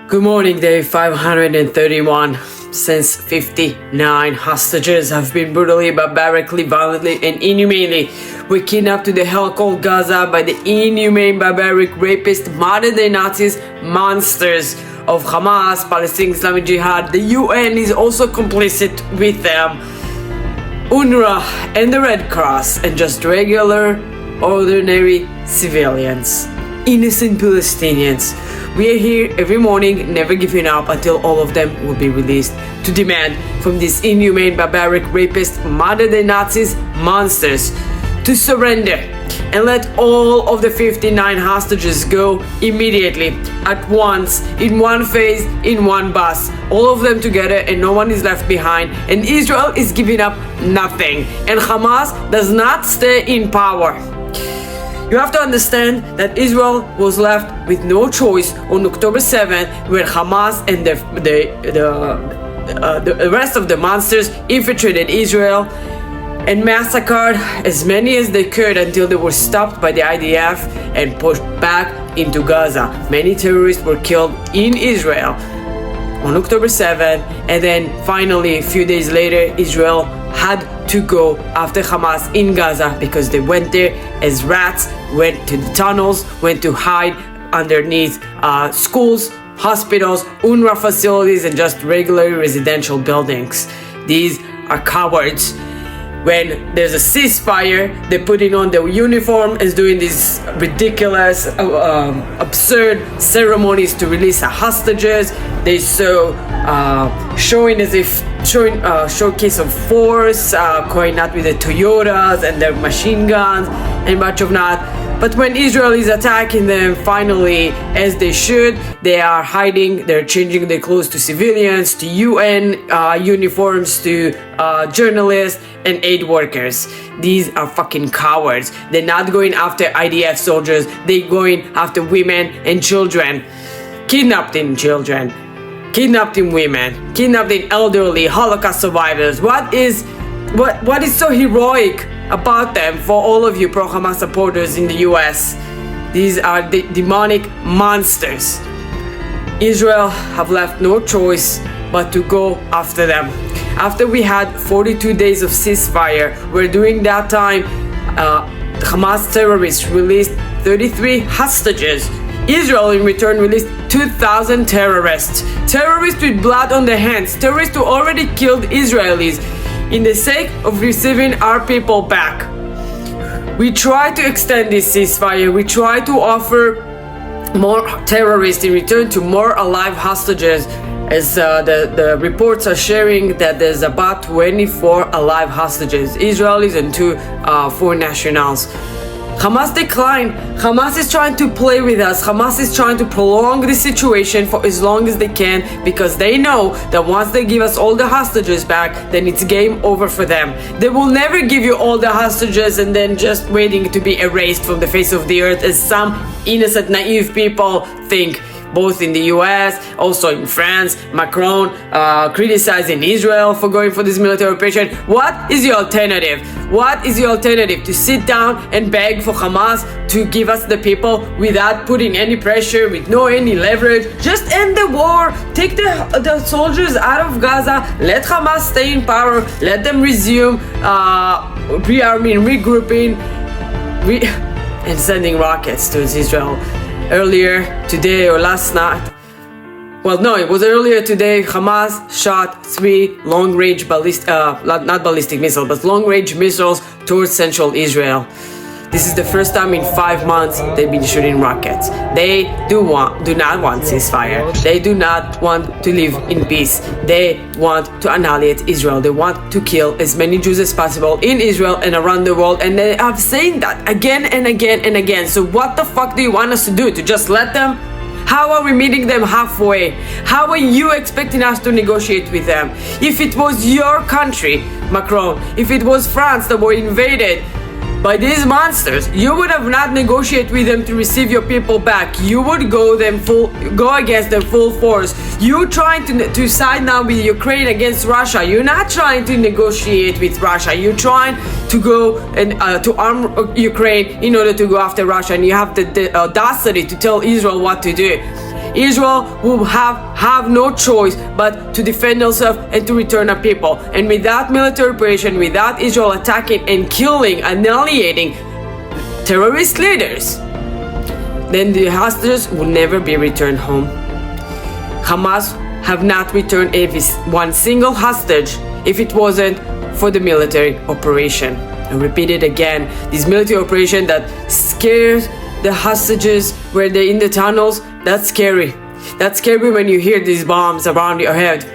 Good morning, day 531. Since 59 hostages have been brutally, barbarically, violently, and inhumanely were kidnapped to the hell called Gaza by the inhumane, barbaric, rapist, modern-day Nazis, monsters of Hamas, Palestinian Islamic Jihad. The UN is also complicit with them. UNRWA and the Red Cross, and just regular, ordinary civilians. Innocent Palestinians. We are here every morning, never giving up until all of them will be released, to demand from these inhumane, barbaric, rapist, modern-day Nazis, monsters, to surrender and let all of the 59 hostages go immediately, at once, in one phase, in one bus, all of them together, and no one is left behind, and Israel is giving up nothing, and Hamas does not stay in power. You have to understand that Israel was left with no choice on October 7th, where Hamas and the rest of the monsters infiltrated Israel and massacred as many as they could until they were stopped by the IDF and pushed back into Gaza. Many terrorists were killed in Israel on October 7th, and then finally a few days later Israel had to go after Hamas in Gaza because they went there as rats, went to the tunnels, went to hide underneath schools, hospitals, UNRWA facilities, and just regular residential buildings. These are cowards. When there's a ceasefire, they're putting on their uniform and doing these ridiculous, absurd ceremonies to release the hostages. They showing as if showcase of force, going out with the Toyotas and their machine guns and much of that. But when Israel is attacking them, finally, as they should, they are hiding, they're changing their clothes to civilians, to UN uniforms, to journalists and aid workers. These are fucking cowards. They're not going after IDF soldiers, they're going after women and children. Kidnapping children, kidnapping women, kidnapping elderly, Holocaust survivors. What is so heroic about them for all of you pro-Hamas supporters in the US? These are the demonic monsters. Israel have left no choice but to go after them. After we had 42 days of ceasefire, where during that time Hamas terrorists released 33 hostages, Israel in return released 2,000 terrorists with blood on their hands, terrorists who already killed Israelis, in the sake of receiving our people back. We try to extend this ceasefire. We try to offer more terrorists in return to more alive hostages, as the reports are sharing that there's about 24 alive hostages, Israelis and 2 foreign nationals. Hamas declined. Hamas is trying to play with us. Hamas is trying to prolong the situation for as long as they can, because they know that once they give us all the hostages back, then it's game over for them. They will never give you all the hostages and then just waiting to be erased from the face of the earth, as some innocent, naive people think. Both in the US, also in France, Macron criticizing Israel for going for this military operation. What is your alternative? What is your alternative? To sit down and beg for Hamas to give us the people without putting any pressure, with no any leverage? Just end the war, take the soldiers out of Gaza, let Hamas stay in power, let them resume rearming, regrouping, and sending rockets towards Israel. Earlier today or last night, well, no, it was earlier today, Hamas shot 3 long-range long-range missiles towards central Israel. This is the first time in 5 months they've been shooting rockets. They do not want ceasefire. They do not want to live in peace. They want to annihilate Israel. They want to kill as many Jews as possible in Israel and around the world, and they are saying that again and again and again. So what the fuck do you want us to do? To just let them? How are we meeting them halfway? How are you expecting us to negotiate with them? If it was your country, Macron, if it was France that were invaded by these monsters, you would have not negotiated with them to receive your people back. You would go against them full force. You trying to side now with Ukraine against Russia. You're not trying to negotiate with Russia. You're trying to go and to arm Ukraine in order to go after Russia, and you have the audacity to tell Israel what to do. Israel will have no choice but to defend themselves and to return a people. And without military operation, without Israel attacking and killing, annihilating terrorist leaders, then the hostages will never be returned home. Hamas have not returned one single hostage if it wasn't for the military operation. I repeat it again, this military operation that scares the hostages where they're in the tunnels, that's scary. That's scary when you hear these bombs around your head.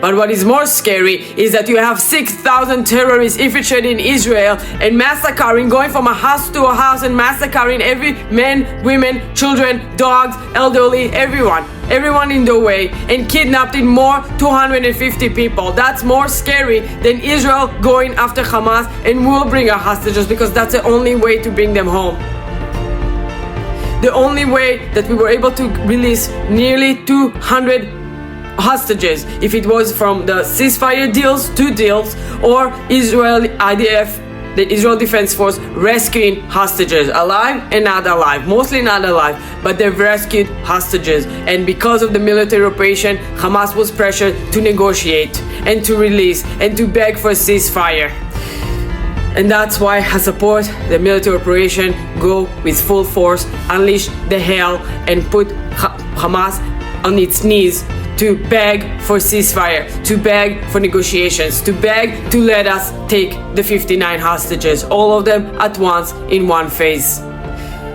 But what is more scary is that you have 6,000 terrorists infiltrated in Israel and massacring, going from a house to a house and massacring every man, women, children, dogs, elderly, everyone in the way, and kidnapping more 250 people. That's more scary than Israel going after Hamas and will bring our hostages, because that's the only way to bring them home. The only way that we were able to release nearly 200 hostages, if it was from the ceasefire deals, 2 deals, or Israel IDF, the Israel Defense Force, rescuing hostages, alive and not alive, mostly not alive, but they've rescued hostages. And because of the military operation, Hamas was pressured to negotiate and to release and to beg for a ceasefire. And that's why I support the military operation, go with full force, unleash the hell, and put Hamas on its knees to beg for ceasefire, to beg for negotiations, to beg to let us take the 59 hostages, all of them at once in one phase.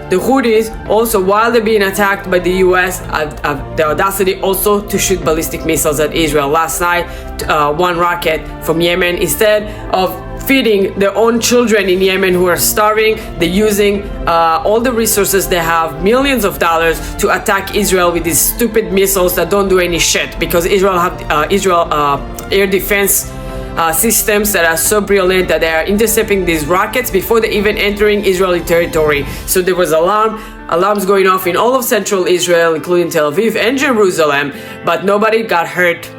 The Houthis also, while they're being attacked by the US, have the audacity also to shoot ballistic missiles at Israel. Last night, one rocket from Yemen, instead of feeding their own children in Yemen who are starving, they're using all the resources they have, millions of dollars, to attack Israel with these stupid missiles that don't do any shit, because Israel have air defense systems that are so brilliant that they are intercepting these rockets before they even entering Israeli territory. So there was alarms going off in all of central Israel, including Tel Aviv and Jerusalem, but nobody got hurt,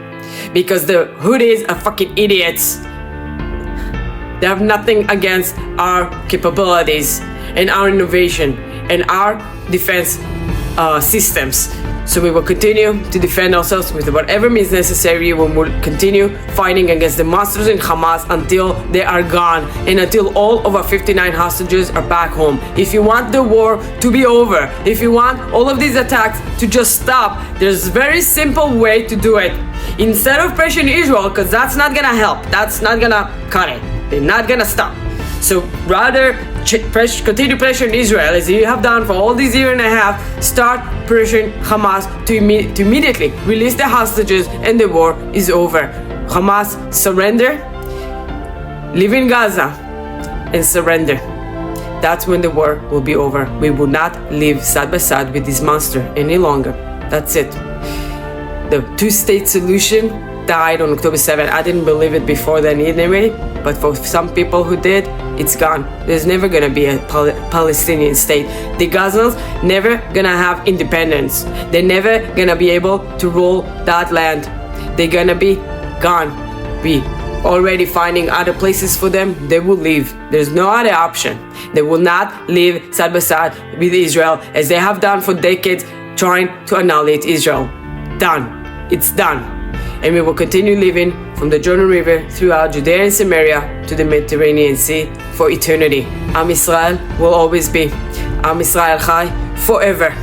because the Houthis are fucking idiots. They have nothing against our capabilities and our innovation and our defense systems. So we will continue to defend ourselves with whatever means necessary. We will continue fighting against the monsters in Hamas until they are gone, and until all of our 59 hostages are back home. If you want the war to be over, if you want all of these attacks to just stop, there's a very simple way to do it. Instead of pressuring Israel, because that's not gonna help, that's not gonna cut it. They're not gonna stop. So rather continue pressuring Israel, as you have done for all these years and a half. Start pressuring Hamas to immediately release the hostages, and the war is over. Hamas, surrender, live in Gaza, and surrender. That's when the war will be over. We will not live side by side with this monster any longer. That's it. The two-state solution died on October 7th. I didn't believe it before then anyway, but for some people who did, it's gone. There's never gonna be a Palestinian state. The Gazans never gonna have independence. They're never gonna be able to rule that land. They're gonna be gone. We already finding other places for them. They will leave. There's no other option. They will not live side by side with Israel, as they have done for decades, trying to annihilate Israel. Done. It's done. And we will continue living from the Jordan River throughout Judea and Samaria to the Mediterranean Sea for eternity. Am Israel will always be. Am Israel Chai forever.